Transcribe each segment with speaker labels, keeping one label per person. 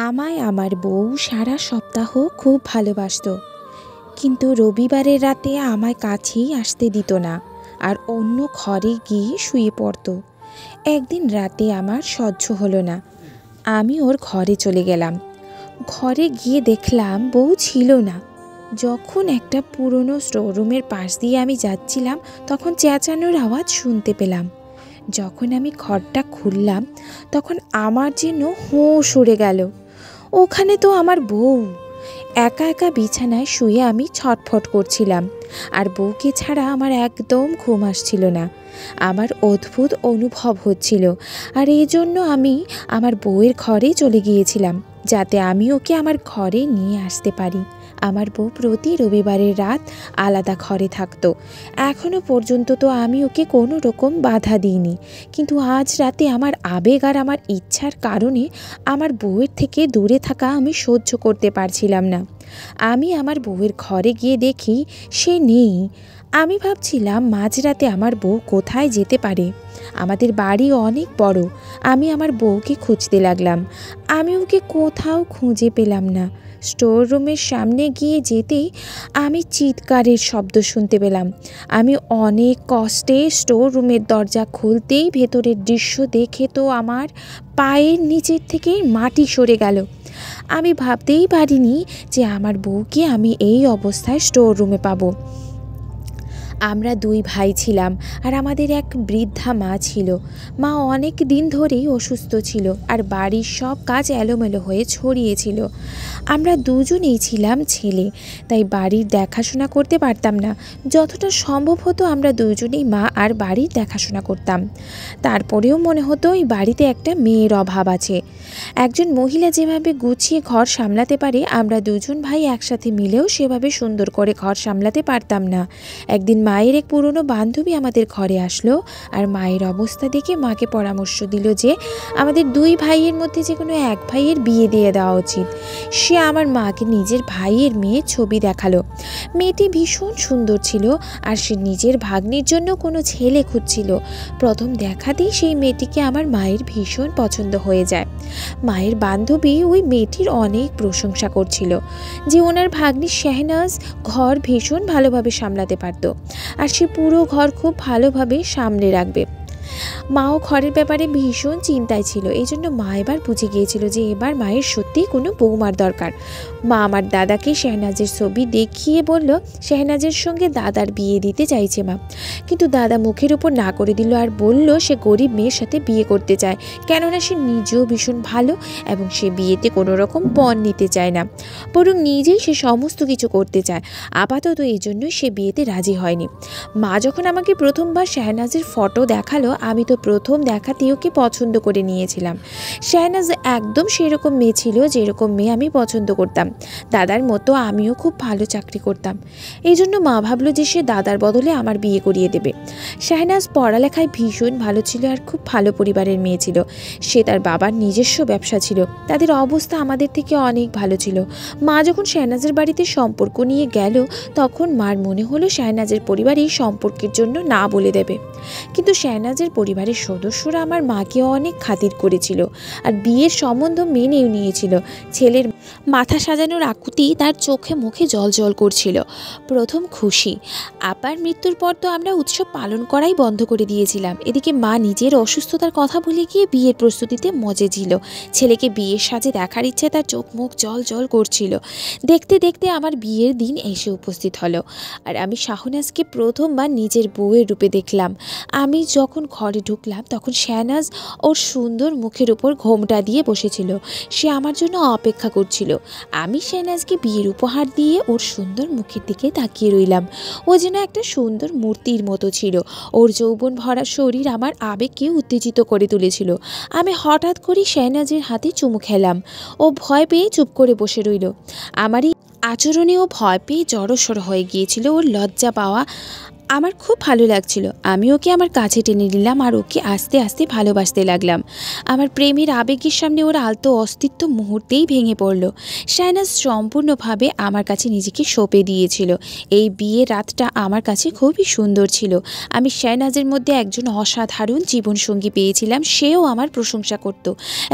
Speaker 1: আমায় আমার বউ সারা সপ্তাহ খুব ভালোবাসতো, কিন্তু রবিবারের রাতে আমায় কাছেই আসতে দিত না আর অন্য ঘরে গিয়ে শুয়ে পড়তো। একদিন রাতে আমার সহ্য হলো না, আমি ওর ঘরে চলে গেলাম। ঘরে গিয়ে দেখলাম বউ ছিল না। যখন একটা পুরনো স্টোররুমের পাশ দিয়ে আমি যাচ্ছিলাম তখন চেঁচানোর আওয়াজ শুনতে পেলাম। যখন আমি ঘরটা খুললাম তখন আমার যেন হুঁশ উড়ে গেল। ওখানে তো আমার বউ একা একা বিছানায় শুয়ে আমি ছটফট করছিলাম, আর বউকে ছাড়া আমার একদম ঘুম আসছিল না। আমার অদ্ভুত অনুভব হচ্ছিল, আর এই জন্য আমি আমার বউয়ের ঘরে চলে গিয়েছিলাম যাতে আমি ওকে আমার ঘরে নিয়ে আসতে পারি। আমার বউ প্রতি রবিবারের রাত আলাদা ঘরে থাকতো। এখনও পর্যন্ত তো আমি ওকে কোনো রকম বাধা দিইনি, কিন্তু আজ রাতে আমার আবেগ আর আমার ইচ্ছার কারণে আমার বউয়ের থেকে দূরে থাকা আমি সহ্য করতে পারছিলাম না। আমি আমার বউয়ের ঘরে গিয়ে দেখি সে নেই। আমি ভাবছিলাম মাঝরাতে আমার বউ কোথায় যেতে পারে। আমাদের বাড়ি অনেক বড়। আমি আমার বউকে খুঁজতে লাগলাম। আমি ওকে কোথাও খুঁজে পেলাম না। স্টোর রুমের সামনে গিয়ে যেতেই আমি চিৎকারের শব্দ শুনতে পেলাম। আমি অনেক কষ্টে স্টোর রুমের দরজা খুলতেই ভেতরের দৃশ্য দেখে তো আমার পায়ের নিচের থেকে মাটি সরে গেল। আমি ভাবতেই পারিনি যে আমার বউকে আমি এই অবস্থায় স্টোর রুমে পাবো। আমরা দুই ভাই ছিলাম, আর আমাদের এক বৃদ্ধা মা ছিল। মা অনেক দিন ধরেই অসুস্থ ছিল, আর বাড়ির সব কাজ এলোমেলো হয়ে ছড়িয়েছিল। আমরা দুজনেই ছিলাম ছেলে, তাই বাড়ির দেখাশোনা করতে পারতাম না। যতটা সম্ভব হতো আমরা দুজনেই মা আর বাড়ির দেখাশোনা করতাম। তারপরেও মনে হতো এই বাড়িতে একটা মেয়ের অভাব আছে। একজন মহিলা যেভাবে গুছিয়ে ঘর সামলাতে পারে, আমরা দুজন ভাই একসাথে মিলেও সেভাবে সুন্দর করে ঘর সামলাতে পারতাম না। একদিন মায়ের এক পুরনো বান্ধবী আমাদের ঘরে আসলো, আর মায়ের অবস্থা দেখে মাকে পরামর্শ দিল যে আমাদের দুই ভাইয়ের মধ্যে যে কোনো এক ভাইয়ের বিয়ে দিয়ে দেওয়া উচিত। সে আমার মাকে নিজের ভাইয়ের মেয়ের ছবি দেখালো। মেয়েটি ভীষণ সুন্দর ছিল, আর সে নিজের ভাগ্নির জন্য কোনো ছেলে খুঁজছিল। প্রথম দেখাতেই সেই মেয়েটিকে আমার মায়ের ভীষণ পছন্দ হয়ে যায়। মায়ের বান্ধবী ওই মেয়েটির অনেক প্রশংসা করছিল যে ওনার ভাগ্নি শেহনাজ ঘর ভীষণ ভালোভাবে সামলাতে পারত, আর সে পুরো ঘর খুব ভালোভাবে সামলে রাখবে। মাও ঘরের ব্যাপারে ভীষণ চিন্তায় ছিল। এই জন্য মা এবার বুঝে গিয়েছিল যে এবার মায়ের সত্যিই কোনো বৌমার দরকার। মা আমার দাদাকে শেহনাজের ছবি দেখিয়ে বলল শেহনাজের সঙ্গে দাদার বিয়ে দিতে চাইছে মা। কিন্তু দাদা মুখের উপর না করে দিল, আর বলল সে গরিব মেয়ের সাথে বিয়ে করতে চায়, কেননা সে নিজেও ভীষণ ভালো এবং সে বিয়েতে কোনো রকম পণ নিতে চায় না, বরং নিজেই সে সমস্ত কিছু করতে চায়। আপাতত এই জন্যই সে বিয়েতে রাজি হয়নি। মা যখন আমাকে প্রথমবার শেহনাজের ফটো দেখালো, আমি তো প্রথম দেখাতেই ওকে পছন্দ করে নিয়েছিলাম। শেহনাজ একদম সেরকম মেয়ে ছিল যেরকম মেয়ে আমি পছন্দ করতাম। দাদার মতো আমিও খুব ভালো চাকরি করতাম। এই জন্য মা ভাবলো যে সে দাদার বদলে আমার বিয়ে করিয়ে দেবে। শেহনাজ পড়ালেখায় ভীষণ ভালো ছিল আর খুব ভালো পরিবারের মেয়ে ছিল। সে তার বাবার নিজস্ব ব্যবসা ছিল। তাদের অবস্থা আমাদের থেকে অনেক ভালো ছিল। মা যখন শেহনাজের বাড়িতে সম্পর্ক নিয়ে গেল, তখন মার মনে হলো শেহনাজের পরিবার এই সম্পর্কের জন্য না বলে দেবে। কিন্তু শেহনাজের পরিবারের সদস্যরা আমার মাকে অনেক খাতির করেছিল আর বিয়ের সম্বন্ধ মেনেও নিয়েছিল। ছেলের মাথা সাজানোর আকুতি তার চোখে মুখে জল জল করছিল। প্রথম খুশি। আপার মৃত্যুর পর তো আমরা উৎসব পালন করাই বন্ধ করে দিয়েছিলাম। এদিকে মা নিজের অসুস্থতার কথা ভুলে গিয়ে বিয়ের প্রস্তুতিতে মজে ছিল। ছেলেকে বিয়ের সাজে দেখার ইচ্ছে তার চোখ মুখ জল জল করছিল। দেখতে দেখতে আমার বিয়ের দিন এসে উপস্থিত হলো, আর আমি শাহনাজকে প্রথমবার নিজের বউয়ের রূপে দেখলাম। আমি যখন ঘরে ঢুকলাম তখন শেহনাজ ওর সুন্দর মুখের উপর ঘোমটা দিয়ে বসেছিল। সে আমার জন্য অপেক্ষা করছিল। আমি শেহনাজকে বিয়ের উপহার দিয়ে ওর সুন্দর মুখের দিকে তাকিয়ে রইলাম। ও যেন একটা সুন্দর মূর্তির মতো ছিল। ওর যৌবন ভরা শরীর আমার আবেগকে উত্তেজিত করে তুলেছিল। আমি হঠাৎ করে শেহনাজের হাতে চুমু খেলাম। ও ভয় পেয়ে চুপ করে বসে রইল। আমারই আচরণেও ভয় পেয়ে জড়সড় হয়ে গিয়েছিল। ওর লজ্জা পাওয়া আমার খুব ভালো লাগছিল। আমি ওকে আমার কাছে টেনে নিলাম আর ওকে আস্তে আস্তে ভালোবাসতে লাগলাম। আমার প্রেমের আবেগের সামনে ওর আলতো অস্তিত্ব মুহূর্তেই ভেঙে পড়ল। শাহনাজ সম্পূর্ণভাবে আমার কাছে নিজেকে সঁপে দিয়েছিল। এই বিয়ের রাতটা আমার কাছে খুবই সুন্দর ছিল। আমি শাহনাজের মধ্যে একজন অসাধারণ জীবনসঙ্গী পেয়েছিলাম। সেও আমার প্রশংসা করত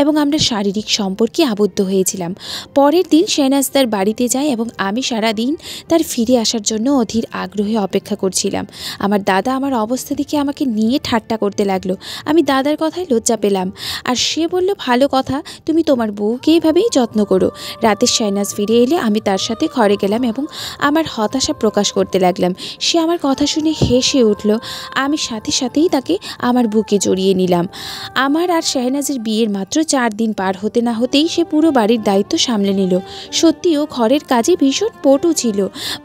Speaker 1: এবং আমরা শারীরিক সম্পর্কে আবদ্ধ হয়েছিলাম। পরের দিন শাহনাজ তার বাড়িতে যায় এবং আমি সারাদিন তার ফিরে আসার জন্য অধীর আগ্রহে অপেক্ষা করছিলাম। আমার দাদা আমার অবস্থা দেখে আমাকে নিয়ে ঠাট্টা করতে লাগলো। আমি দাদার কথায় লজ্জা পেলাম আর সে বলল, ভালো কথা, তুমি তোমার বউকে এভাবেই যত্ন করো। রাতে শাহনাজ ফিরে এলে আমি তার সাথে ঘরে গেলাম এবং আমার হতাশা প্রকাশ করতে লাগলাম। সে আমার কথা শুনে হেসে উঠল। আমি সাথে সাথেই তাকে আমার বুকে জড়িয়ে নিলাম। আমার আর শাহনাজের বিয়ের মাত্র 4 দিন পার হতে না হতেই সে পুরো বাড়ির দায়িত্ব সামলে নিল। সত্যিও ঘরের কাজে ভীষণ পটু ছিল।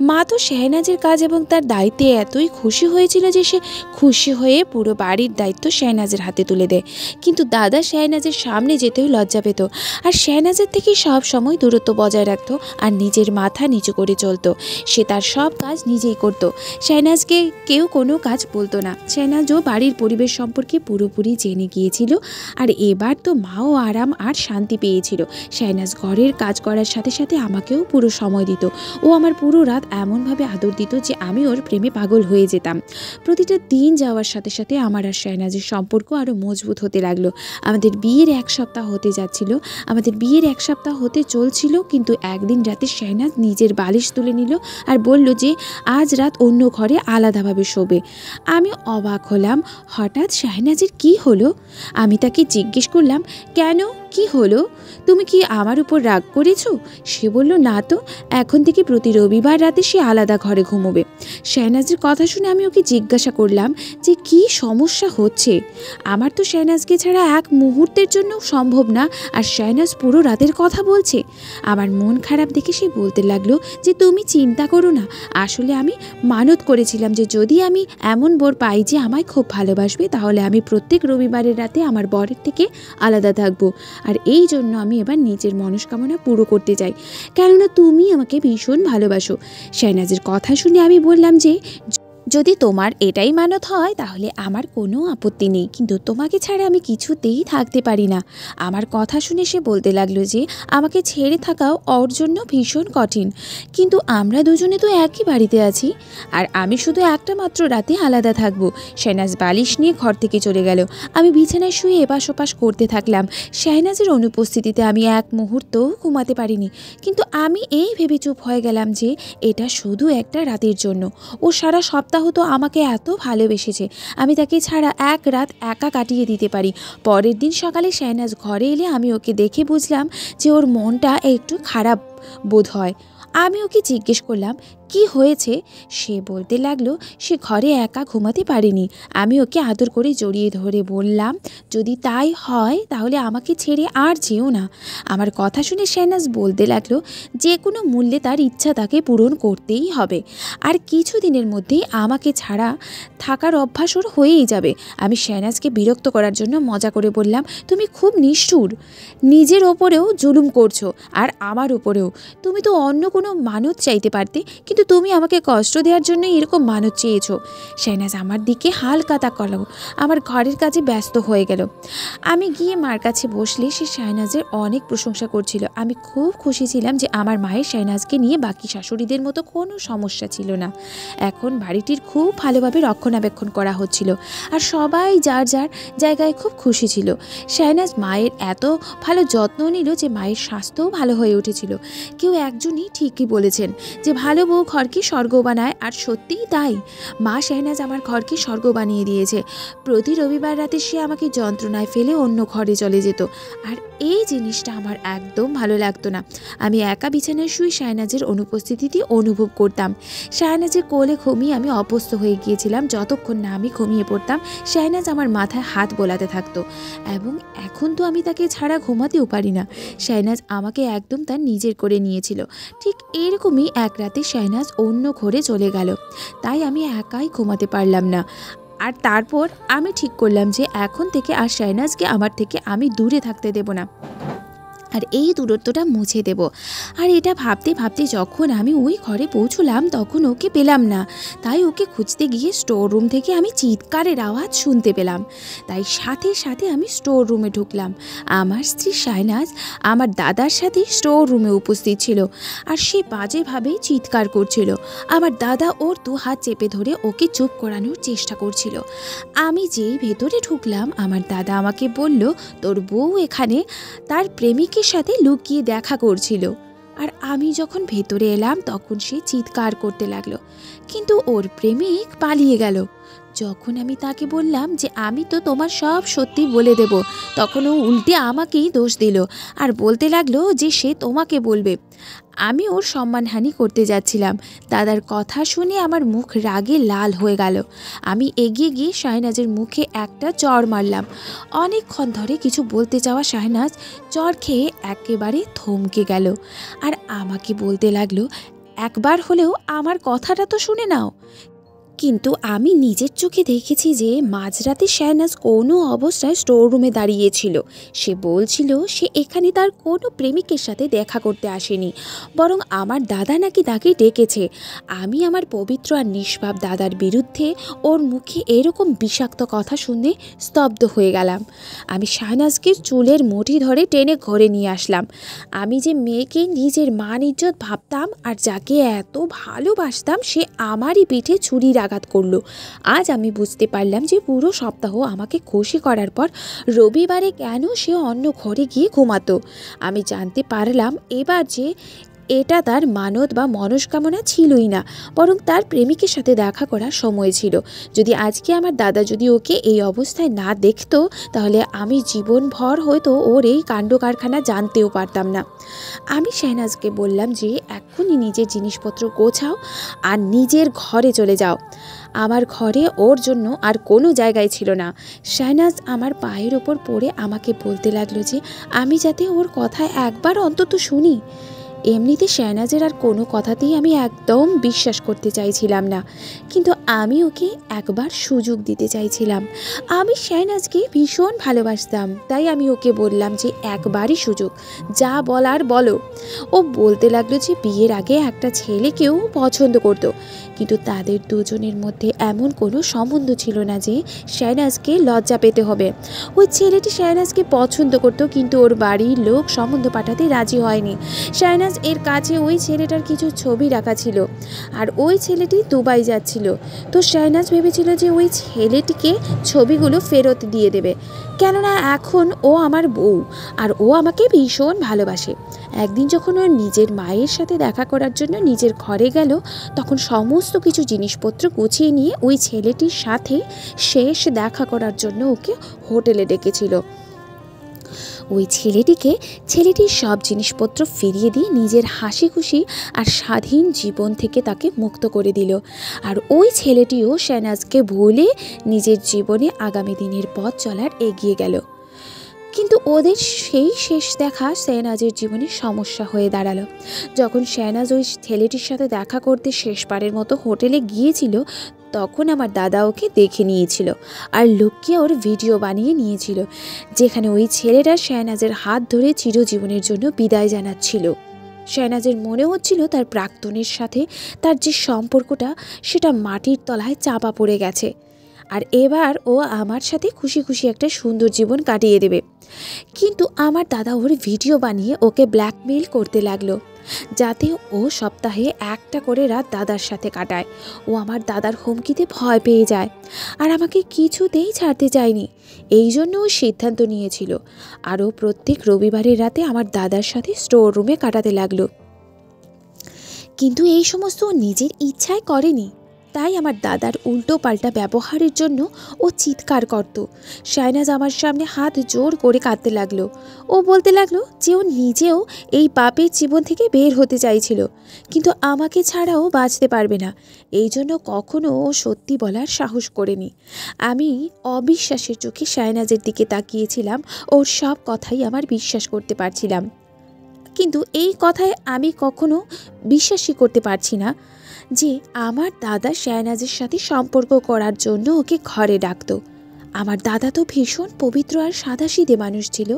Speaker 1: মা তো শাহনাজের কাজ এবং তার দায়িত্বে এতই খুশি হয়েছিল যে সে খুশি হয়ে পুরো বাড়ির দায়িত্ব শাহনাজের হাতে তুলে দেয়। কিন্তু দাদা শাহনাজের সামনে যেতেও লজ্জা পেত আর শাহনাজের থেকে সব সময় দূরত্ব বজায় রাখত আর নিজের মাথা নিচু করে চলতো। সে তার সব কাজ নিজেই করত। শাহনাজকে কেউ কোনো কাজ বলতো না। শাহনাজও বাড়ির পরিবেশ সম্পর্কে পুরোপুরি জেনে গিয়েছিল আর এবার তো মাও আরাম আর শান্তি পেয়েছিল। শাহনাজ ঘরের কাজ করার সাথে সাথে আমাকেও পুরো সময় দিত। ও আমার পুরো রাত এমনভাবে আদর দিত যে আমি ওর প্রেমে পাগল হয়ে যেতাম। প্রতিটা দিন যাওয়ার সাথে সাথে আমার আর শাহনাজের সম্পর্ক আরও মজবুত হতে লাগলো। আমাদের বিয়ের 1 সপ্তাহ হতে যাচ্ছিল। আমাদের বিয়ের 1 সপ্তাহ হতে চলছিল, কিন্তু একদিন রাতে শাহনাজ নিজের বালিশ তুলে নিল আর বলল যে আজ রাত অন্য ঘরে আলাদাভাবে শোবে। আমি অবাক হলাম। হঠাৎ শাহনাজের কি হলো? আমি তাকে জিজ্ঞেস করলাম, কেন, কি হলো? তুমি কি আমার উপর রাগ করেছো? সে বলল, না তো, এখন থেকে প্রতি রবিবার রাতে সে আলাদা ঘরে ঘুমোবে। শাহনাজের কথা শুনে আমি ওকে জিজ্ঞাসা করলাম যে কি সমস্যা হচ্ছে। আমার তো শাহনাজকে ছাড়া এক মুহূর্তের জন্য সম্ভব না, আর শাহনাজ পুরো রাতের কথা বলছে। আমার মন খারাপ দেখে সে বলতে লাগলো যে তুমি চিন্তা করো না, আসলে আমি মানত করেছিলাম যে যদি আমি এমন বর পাই যে আমায় খুব ভালোবাসবে, তাহলে আমি প্রত্যেক রবিবারের রাতে আমার বরের থেকে আলাদা থাকবো। আর এই জন্য আমি এবার নিজের মনস্কামনা পুরো করতে চাই, কেননা তুমি আমাকে ভীষণ ভালোবাসো। শাহনাজের কথা শুনে আমি বললাম যে যদি তোমার এটাই মানত হয় তাহলে আমার কোনো আপত্তি নেই, কিন্তু তোমাকে ছাড়া আমি কিছুতেই থাকতে পারি না। আমার কথা শুনে সে বলতে লাগলো যে আমাকে ছেড়ে থাকাও ওর জন্য ভীষণ কঠিন, কিন্তু আমরা দুজনে তো একই বাড়িতে আছি আর আমি শুধু একটা মাত্র রাতে আলাদা থাকবো। শাহনাজ বালিশ নিয়ে ঘর থেকে চলে গেল। আমি বিছানায় শুয়ে এপাশ ওপাশ করতে থাকলাম। শাহনাজের অনুপস্থিতিতে আমি এক মুহূর্তও ঘুমাতে পারিনি, কিন্তু আমি এই ভেবে চুপ হয়ে গেলাম যে এটা শুধু একটা রাতের জন্য। ও সারা সপ্তাহ তো আমাকে এত ভালোবেসেছে, আমি তাকে ছাড়া এক রাত একা কাটিয়ে দিতে পারি। পরের দিন সকালে শাহনাজ ঘরে এলে আমি ওকে দেখে বুঝলাম যে ওর মনটা একটু খারাপ বোধ হয়। আমি ওকে জিজ্ঞেস করলাম কি হয়েছে। সে বলতে লাগলো সে ঘরে একা ঘুমাতে পারেনি। আমি ওকে আদর করে জড়িয়ে ধরে বললাম, যদি তাই হয় তাহলে আমাকে ছেড়ে আর যেও না। আমার কথা শুনে শাহনাজ বলতে লাগলো যে কোনো মূল্যে তার ইচ্ছা তাকে পূরণ করতেই হবে, আর কিছু দিনের মধ্যেই আমাকে ছাড়া থাকার অভ্যাস ওর হয়েই যাবে। আমি শাহনাজকে বিরক্ত করার জন্য মজা করে বললাম, তুমি খুব নিষ্ঠুর, নিজের ওপরেও জুলুম করছো আর আমার উপরেও। তুমি তো অন্য কোনো মানত চাইতে পারতে, কিন্তু তুমি আমাকে কষ্ট দেওয়ার জন্য এরকম মানত চেয়েছো। শাহনাজ আমার দিকে হালকা তাকালো, আমার ঘরের কাজে ব্যস্ত হয়ে গেল। আমি গিয়ে মার কাছে বসলে সে শাহনাজের অনেক প্রশংসা করছিল। আমি খুব খুশি ছিলাম যে আমার মায়ের শাহনাজকে নিয়ে বাকি শাশুড়িদের মতো কোনো সমস্যা ছিল না। এখন বাড়িটির খুব ভালোভাবে রক্ষণাবেক্ষণ করা হচ্ছিল আর সবাই যার যার জায়গায় খুব খুশি ছিল। শাহনাজ মায়ের এত ভালো যত্ন নিল যে মায়ের স্বাস্থ্যও ভালো হয়ে উঠেছিল। কেউ একজনই ঠিকই বলেছেন যে ভালো বউ ঘরকে স্বর্গ বানায়, আর সত্যিই তাই। মা শাহনাজ আমার ঘরকে স্বর্গ বানিয়ে দিয়েছে। প্রতি রবিবার রাতে সে আমাকে যন্ত্রণায় ফেলে অন্য ঘরে চলে যেত, আর এই জিনিসটা আমার একদম ভালো লাগতো না। আমি একা বিছানায় শুয়ে শাহনাজের অনুপস্থিতিতে অনুভব করতাম। শাহনাজের কোলে ঘুমিয়ে আমি অভ্যস্ত হয়ে গিয়েছিলাম। যতক্ষণ না আমি ঘুমিয়ে পড়তাম শাহনাজ আমার মাথায় হাত বোলাতে থাকতো, এবং এখন তো আমি তাকে ছাড়া ঘুমাতেও পারি না। শাহনাজ আমাকে একদম তার নিজের করে নিয়েছিল। ঠিক এরকমই এক রাতে শাহনাজ অন্য ঘরে চলে গেল, তাই আমি একাই ঘুমাতে পারলাম না। আর তারপর আমি ঠিক করলাম যে এখন থেকে আর শাহনাজকে আমার থেকে আমি দূরে থাকতে দেব না। আর এই দূরত্বটা মুছে দেব। আর এটা ভাবতে ভাবতে যখন আমি ওই ঘরে পৌঁছলাম তখন ওকে পেলাম না। তাই ওকে খুঁজতে গিয়ে স্টোর রুম থেকে আমি চিৎকারের আওয়াজ শুনতে পেলাম। তাই সাথে সাথে আমি স্টোর রুমে ঢুকলাম। আমার স্ত্রী শাহনাজ আমার দাদার সাথে স্টোর রুমে উপস্থিত ছিল আর সে বাজেভাবে চিৎকার করছিল। আমার দাদা ওর দু হাত চেপে ধরে ওকে চুপ করানোর চেষ্টা করছিল। আমি যেই ভেতরে ঢুকলাম আমার দাদা আমাকে বলল, তোর বউ এখানে তার প্রেমিকের সাথে লুকিয়ে দেখা করছিল। আর আমি যখন ভেতরে এলাম তখন সে চিৎকার করতে লাগলো, কিন্তু ওর প্রেমিক পালিয়ে গেল। যখন আমি তাকে বললাম যে আমি তো তোমার সব সত্যি বলে দেব, তখন ও উল্টে আমাকেই দোষ দিল আর বলতে লাগলো যে সে তোমাকে বলবে। আমি ওর সম্মানহানি করতে যাচ্ছিলাম। দাদার কথা শুনে আমার মুখ রাগে লাল হয়ে গেল। আমি এগিয়ে গিয়ে শাহনাজের মুখে একটা চড় মারলাম। অনেকক্ষণ ধরে কিছু বলতে চাওয়া শাহনাজ চড় খেয়ে একেবারে থমকে গেল আর আমাকে বলতে লাগলো, একবার হলেও আমার কথাটা তো শুনে নাও। কিন্তু আমি নিজের চোখে দেখেছি যে মাঝরাতে শাহনাজ কোনো অবস্থায় স্টোর রুমে দাঁড়িয়েছিল। সে বলছিল সে এখানে তার কোনো প্রেমিকের সাথে দেখা করতে আসেনি, বরং আমার দাদা নাকি তাকে ডেকেছে। আমি আমার পবিত্র আর নিষ্পাপ দাদার বিরুদ্ধে ওর মুখে এরকম বিষাক্ত কথা শুনে স্তব্ধ হয়ে গেলাম। আমি শাহনাজকে চুলের মুঠি ধরে টেনে ঘরে নিয়ে আসলাম। আমি যে মেয়েকে নিজের মান ইজ্জত ভাবতাম আর যাকে এত ভালোবাসতাম, সে আমারই পিঠে ছুরির আঘাত করলো। আজ আমি বুঝতে পারলাম যে পুরো সপ্তাহ আমাকে খুশি করার পর রবিবারে কেন সে অন্য ঘরে গিয়ে ঘুমাতো। আমি জানতে পারলাম এবার যে এটা তার মানত বা মনস্কামনা ছিলই না, বরং তার প্রেমিকের সাথে দেখা করার সময় ছিল। যদি আজকে আমার দাদা যদি ওকে এই অবস্থায় না দেখতো, তাহলে আমি জীবনভর হয়তো ওর এই কাণ্ড কারখানা জানতেও পারতাম না। আমি শাহনাজকে বললাম যে এক্ষুনি নিজের জিনিসপত্র গোছাও আর নিজের ঘরে চলে যাও। আমার ঘরে ওর জন্য আর কোনো জায়গায় ছিল না। শাহনাজ আমার পায়ের ওপর পড়ে আমাকে বলতে লাগলো যে আমি যাতে ওর কথা একবার অন্তত শুনি। এমনিতে শাহনাজের আর কোনো কথাতেই আমি একদম বিশ্বাস করতে চাইছিলাম না, কিন্তু আমি ওকে একবার সুযোগ দিতে চাইছিলাম। আমি শাহনাজকে ভীষণ ভালোবাসতাম, তাই আমি ওকে বললাম যে একবারই সুযোগ, যা বলার বলো। ও বলতে লাগলো যে বিয়ের আগে একটা ছেলেকেও পছন্দ করতো, কিন্তু তাদের দুজনের মধ্যে এমন কোনো সম্বন্ধ ছিল না যে শাহনাজকে লজ্জা পেতে হবে। ওই ছেলেটি শাহনাজকে পছন্দ করতো, কিন্তু ওর বাড়ির লোক সম্বন্ধ পাঠাতে রাজি হয়নি। শাহনাজ এর কাছে ওই ছেলেটার কিছু ছবি রাখা ছিল আর ওই ছেলেটি দুবাই যাচ্ছিল। তো শাহনাজ ভেবেছিল যে ওই ছেলেটিকে ছবিগুলো ফেরত দিয়ে দেবে, কেননা এখন ও আমার বউ আর ও আমাকে ভীষণ ভালোবাসে। একদিন যখন ও নিজের মায়ের সাথে দেখা করার জন্য নিজের ঘরে গেল, তখন সমস্ত কিছু জিনিসপত্র গুছিয়ে নিয়ে ওই ছেলেটির সাথে শেষ দেখা করার জন্য ওকে হোটেলে ডেকেছিল। ওই ছেলেটির সব জিনিসপত্র ফিরিয়ে দিয়ে নিজের হাসি খুশি আর স্বাধীন জীবন থেকে তাকে মুক্ত করে দিল। আর ওই ছেলেটিও শাহনাজকে ভুলে নিজের জীবনে আগামী দিনের পথ চলার এগিয়ে গেল। কিন্তু ওদের সেই শেষ দেখা শাহনাজের জীবনে সমস্যা হয়ে দাঁড়ালো। যখন শাহনাজ ওই ছেলেটির সাথে দেখা করতে শেষবারের মতো হোটেলে গিয়েছিল, তখন আমার দাদা ওকে দেখে নিয়েছিল আর লুকিয়ে ওর ভিডিও বানিয়ে নিয়েছিল, যেখানে ওই ছেলেটা শাহনাজের হাত ধরে চিরজীবনের জন্য বিদায় জানাচ্ছিল। শাহনাজের মনে হচ্ছিল তার প্রাক্তনের সাথে তার যে সম্পর্কটা সেটা মাটির তলায় চাপা পড়ে গেছে, আর এবার ও আমার সাথে খুশি খুশি একটা সুন্দর জীবন কাটিয়ে দেবে। কিন্তু আমার দাদা ওর ভিডিও বানিয়ে ওকে ব্ল্যাকমেইল করতে লাগলো, যাতে ও সপ্তাহে একটা করে রাত দাদার সাথে কাটায়। ও আমার দাদার হুমকিতে ভয় পেয়ে যায় আর আমাকে কিছুতেই ছাড়তে চায়নি। এই জন্য ও সিদ্ধান্ত নিয়েছিল আর ও প্রত্যেক রবিবারের রাতে আমার দাদার সাথে স্টোর রুমে কাটাতে লাগলো। কিন্তু এই সমস্ত ও নিজের ইচ্ছায় করেনি, তাই আমার দাদার উল্টো পাল্টা ব্যবহারের জন্য ও চিৎকার করত। শাহনাজ আমার সামনে হাত জোর করে কাঁদতে লাগলো। ও বলতে লাগলো যে ও নিজেও এই পাপের জীবন থেকে বের হতে চাইছিল, কিন্তু আমাকে ছাড়াও বাঁচতে পারবে না। এই জন্য কখনো ও সত্যি বলার সাহস করেনি। আমি অবিশ্বাসের চোখে শাহনাজের দিকে তাকিয়েছিলাম। ওর সব কথাই আমার বিশ্বাস করতে পারছিলাম, কিন্তু এই কথায় আমি কখনো বিশ্বাসই করতে পারছি না যে আমার দাদা শাহনাজের সাথে সম্পর্ক করার জন্য ওকে ঘরে ডাকতো। আমার দাদা তো ভীষণ পবিত্র আর সাদাসিধে মানুষ ছিল।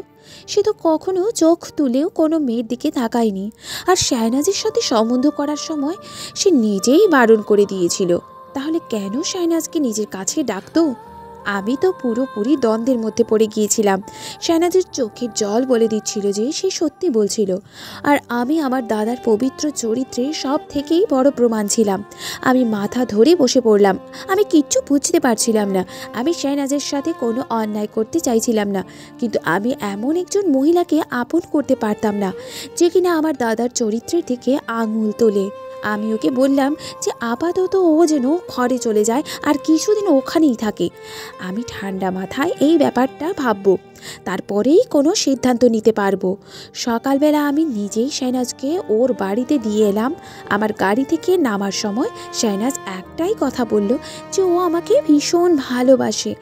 Speaker 1: সে তো কখনো চোখ তুলেও কোনো মেয়ের দিকে তাকায়নি। আর শাহনাজের সাথে সম্বন্ধ করার সময় সে নিজেই বারণ করে দিয়েছিল। তাহলে কেন শাহনাজকে নিজের কাছে ডাকতো? আমি তো পুরোপুরি দ্বন্দ্বের মধ্যে পড়ে গিয়েছিলাম। শাহনাজের চোখের জল বলে দিচ্ছিল যে সে সত্যি বলছিল, আর আমি আমার দাদার পবিত্র চরিত্রের সব থেকেই বড় প্রমাণ ছিলাম। আমি মাথা ধরে বসে পড়লাম। আমি কিচ্ছু বুঝতে পারছিলাম না। আমি শাহনাজের সাথে কোনো অন্যায় করতে চাইছিলাম না, কিন্তু আমি এমন একজন মহিলাকে আপন করতে পারতাম না যে কিনা আমার দাদার চরিত্রের দিকে আঙুল তোলে। আমি ওকে বললাম যে আপাতত ও যেন ঘরে চলে যায় আর কিছুদিন ওখানেই থাকে। আমি ঠান্ডা মাথায় এই ব্যাপারটা ভাববো, তারপরেই কোনো সিদ্ধান্ত নিতে পারবো। সকালবেলা আমি নিজেই শাহনাজকে ওর বাড়িতে দিয়ে এলাম। আমার গাড়ি থেকে নামার সময় শাহনাজ একটাই কথা বলল যে ও আমাকে ভীষণ ভালোবাসে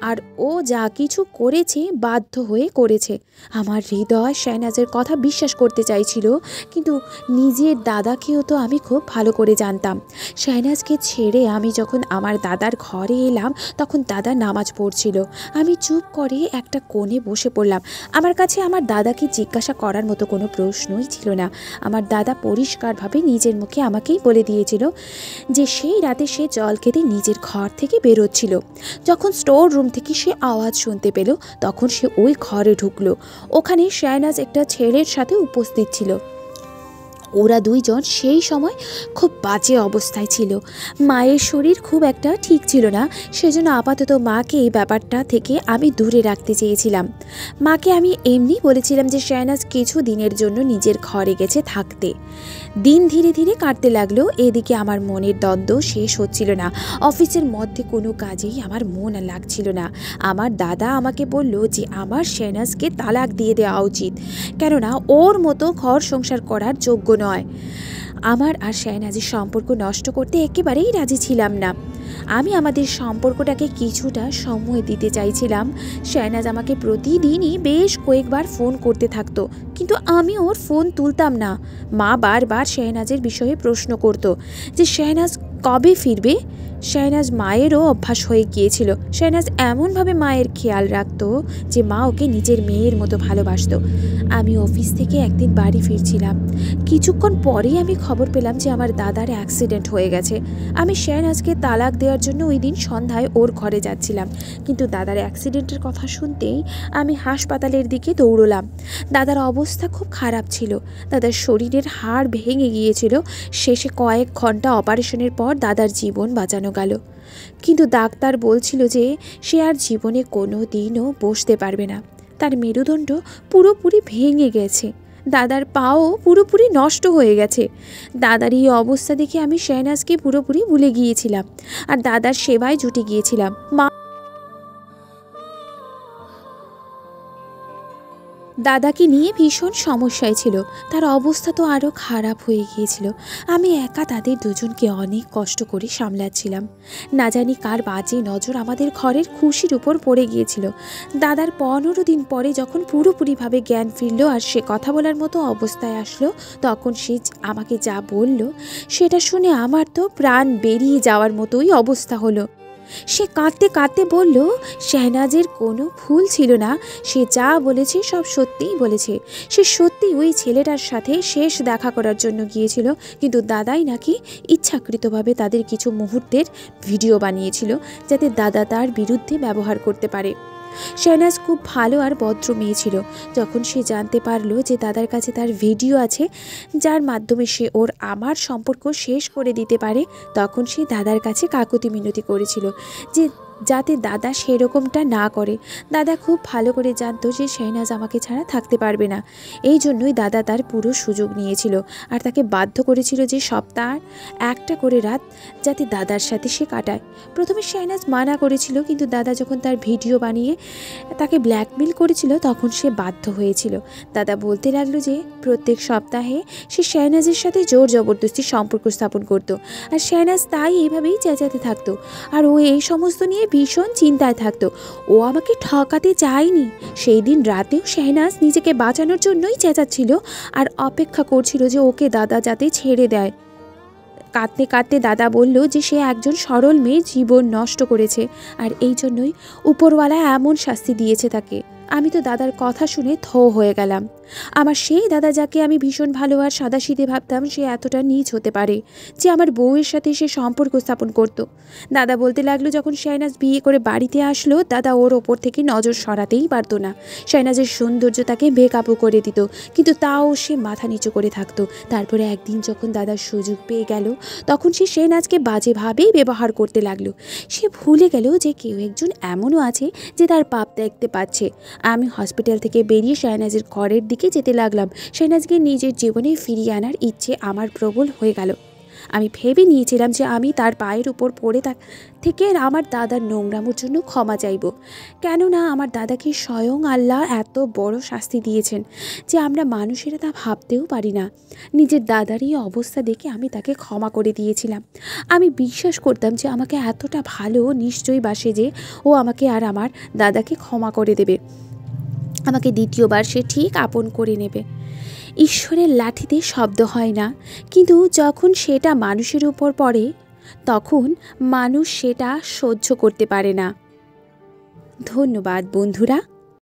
Speaker 1: আর ও যা কিছু করেছে বাধ্য হয়ে করেছে। আমার হৃদয় শাহনাজের কথা বিশ্বাস করতে চাইছিল, কিন্তু নিজের দাদাকেও তো আমি খুব ভালো করে জানতাম। শাহনাজকে ছেড়ে আমি যখন আমার দাদার ঘরে এলাম তখন দাদা নামাজ পড়ছিল। আমি চুপ করে একটা কোণে বসে পড়লাম। আমার কাছে আমার দাদাকে জিজ্ঞাসা করার মতো কোনো প্রশ্নই ছিল না। আমার দাদা পরিষ্কারভাবে নিজের মুখে আমাকেই বলে দিয়েছিল যে সেই রাতে সে জল খেতে নিজের ঘর থেকে বেরোচ্ছিল। যখন স্টোর রুম থেকে সে আওয়াজ শুনতে পেল তখন সে ওই ঘরে ঢুকলো। ওখানে শাহনাজ একটা ছেলের সাথে উপস্থিত ছিল। ওরা দুইজন সেই সময় খুব বাজে অবস্থায় ছিল। মায়ের শরীর খুব একটা ঠিক ছিল না, সেজন্য আপাতত মাকে এই ব্যাপারটা থেকে আমি দূরে রাখতে চেয়েছিলাম। মাকে আমি এমনি বলেছিলাম যে শাহনাজ কিছু দিনের জন্য নিজের ঘরে গেছে থাকতে। দিন ধীরে ধীরে কাটতে লাগলো। এদিকে আমার মনের দ্বন্দ্ব শেষ হচ্ছিল না। অফিসের মধ্যে কোনো কাজেই আমার মন লাগছিল না। আমার দাদা আমাকে বলল যে আমার শাহনাজকে তালাক দিয়ে দেওয়া উচিত, কেননা ওর মতো ঘর সংসার করার যোগ্য নয়। আমার আর শাহনাজের সম্পর্ক নষ্ট করতে একেবারেই রাজি ছিলাম না। আমি আমাদের সম্পর্কটাকে কিছুটা সময় দিতে চাইছিলাম। শাহনাজ আমাকে প্রতিদিনই বেশ কয়েকবার ফোন করতে থাকতো, কিন্তু আমি ওর ফোন তুলতাম না। মা বারবার শাহনাজের বিষয়ে প্রশ্ন করতো যে শাহনাজ কবে ফিরবে। শাহনাজ মায়েরও অভ্যাস হয়ে গিয়েছিল। শাহনাজ এমনভাবে মায়ের খেয়াল রাখতো যে মা ওকে নিজের মেয়ের মতো ভালোবাসতো। আমি অফিস থেকে একদিন বাড়ি ফিরছিলাম। কিছুক্ষণ পরেই আমি খবর পেলাম যে আমার দাদার অ্যাক্সিডেন্ট হয়ে গেছে। আমি শাহনাজকে তালাক দেওয়ার জন্য ওই দিন সন্ধ্যায় ওর ঘরে যাচ্ছিলাম, কিন্তু দাদার অ্যাক্সিডেন্টের কথা শুনতেই আমি হাসপাতালের দিকে দৌড়লাম। দাদার অবস্থা খুব খারাপ ছিল। দাদার শরীরের হাড় ভেঙে গিয়েছিল। শেষে কয়েক ঘন্টা অপারেশনের পর দাদার জীবন বাঁচানো গেল, কিন্তু ডাক্তার বলছিল যে সে আর জীবনে কোনো দিনও বসতে পারবে না। তার মেরুদণ্ড পুরোপুরি ভেঙে গেছে। দাদার পাও পুরোপুরি নষ্ট হয়ে গেছে। দাদার এই অবস্থা দেখে আমি শাহনাজকে পুরোপুরি ভুলে গিয়েছিলাম আর দাদার সেবায় জুটে গিয়েছিলাম। দাদাকে নিয়ে ভীষণ সমস্যায় ছিল। তার অবস্থা তো আরও খারাপ হয়ে গিয়েছিল। আমি একা তাদের দুজনকে অনেক কষ্ট করে সামলাচ্ছিলাম। না জানি কার বাজে নজর আমাদের ঘরের খুশির উপর পড়ে গিয়েছিল। দাদার 15 দিন পরে যখন পুরোপুরিভাবে জ্ঞান ফিরল আর সে কথা বলার মতো অবস্থায় আসলো, তখন সে আমাকে যা বলল সেটা শুনে আমার তো প্রাণ বেরিয়ে যাওয়ার মতোই অবস্থা হলো। সে কাঁদতে কাঁদতে বলল শাহনাজের কোনো ভুল ছিল না, সে যা বলেছে সব সত্যিই বলেছে। সে সত্যি ওই ছেলেটার সাথে শেষ দেখা করার জন্য গিয়েছিল, কিন্তু দাদাই নাকি ইচ্ছাকৃতভাবে তাদের কিছু মুহূর্তের ভিডিও বানিয়েছিল যাতে দাদা তার বিরুদ্ধে ব্যবহার করতে পারে। শাহনাজ খুব ভালো আর ভদ্র মেয়ে ছিল। যখন সে জানতে পারলো যে দাদার কাছে তার ভিডিও আছে যার মাধ্যমে সে ওর আমার সম্পর্ক শেষ করে দিতে পারে, তখন সে দাদার কাছে কাকুতি মিনতি করেছিল যে যাতে দাদা সেরকমটা না করে। দাদা খুব ভালো করে জানতো যে শাহনাজ আমাকে ছাড়া থাকতে পারবে না। এই জন্যই দাদা তার পুরো সুযোগ নিয়েছিল আর তাকে বাধ্য করেছিল যে সপ্তাহে একটা করে রাত যাতে দাদার সাথে সে কাটায়। প্রথমে শাহনাজ মানা করেছিল, কিন্তু দাদা যখন তার ভিডিও বানিয়ে তাকে ব্ল্যাকমেল করেছিল তখন সে বাধ্য হয়েছিল। দাদা বলতে লাগলো যে প্রত্যেক সপ্তাহে সে শাহনাজের সাথে জোর জবরদস্তি সম্পর্ক স্থাপন করত, আর শাহনাজ তাই এইভাবেই চেঁচাতে থাকতো আর ও এই সমস্ত নিয়ে ভীষণ চিন্তায় থাকতো। ও আমাকে ঠকাতে চায়নি। সেই দিন রাতেও শাহনাজ নিজেকে বাঁচানোর জন্যই চেঁচাচ্ছিল আর অপেক্ষা করছিল যে ওকে দাদা যাতে ছেড়ে দেয়। কাঁদতে কাঁদতে দাদা বলল যে সে একজন সরল মেয়ে জীবন নষ্ট করেছে, আর এই জন্যই উপরওয়ালা এমন শাস্তি দিয়েছে তাকে। আমি তো দাদার কথা শুনে থ হয়ে গেলাম। আমার সেই দাদা, যাকে আমি ভীষণ ভালো আর সাদাসিধে ভাবতাম, সে এতটা নীচ হতে পারে যে আমার বউয়ের সাথে সে সম্পর্ক স্থাপন করত। দাদা বলতে লাগলো, যখন শাহনাজ বিয়ে করে বাড়িতে আসলো, দাদা ওর ওপর থেকে নজর সরাতেই পারতো না। শাহনাজের সৌন্দর্য তাকে বেকাবু করে দিত, কিন্তু তাও সে মাথা নিচু করে থাকতো। তারপরে একদিন যখন দাদার সুযোগ পেয়ে গেল, তখন সে শাহনাজকে বাজেভাবেই ব্যবহার করতে লাগলো। সে ভুলে গেল যে কেউ একজন এমনও আছে যে তার পাপ দেখতে পাচ্ছে। আমি হসপিটাল থেকে বেরিয়ে শাহনাজের ঘরের দিকে যেতে লাগলাম। শাহনাজকে নিজের জীবনে ফিরিয়ে আনার ইচ্ছে আমার প্রবল হয়ে গেল। আমি ভেবে নিয়েছিলাম যে আমি তার পায়ের উপর পড়ে থেকে আমার দাদার নোংরামোর জন্য ক্ষমা চাইব, কেননা আমার দাদাকে স্বয়ং আল্লাহ এত বড় শাস্তি দিয়েছেন যে আমরা মানুষেরা তা ভাবতেও পারি না। নিজের দাদার এই অবস্থা দেখে আমি তাকে ক্ষমা করে দিয়েছিলাম। আমি বিশ্বাস করতাম যে আমাকে এতটা ভালো নিশ্চয়ই বাসে যে ও আমাকে আর আমার দাদাকে ক্ষমা করে দেবে, আমাকে দ্বিতীয়বার সে ঠিক আপন করে নেবে। ঈশ্বরের লাঠিতে শব্দ হয় না, কিন্তু যখন সেটা মানুষের উপর পড়ে তখন মানুষ সেটা সহ্য করতে পারে না। ধন্যবাদ বন্ধুরা।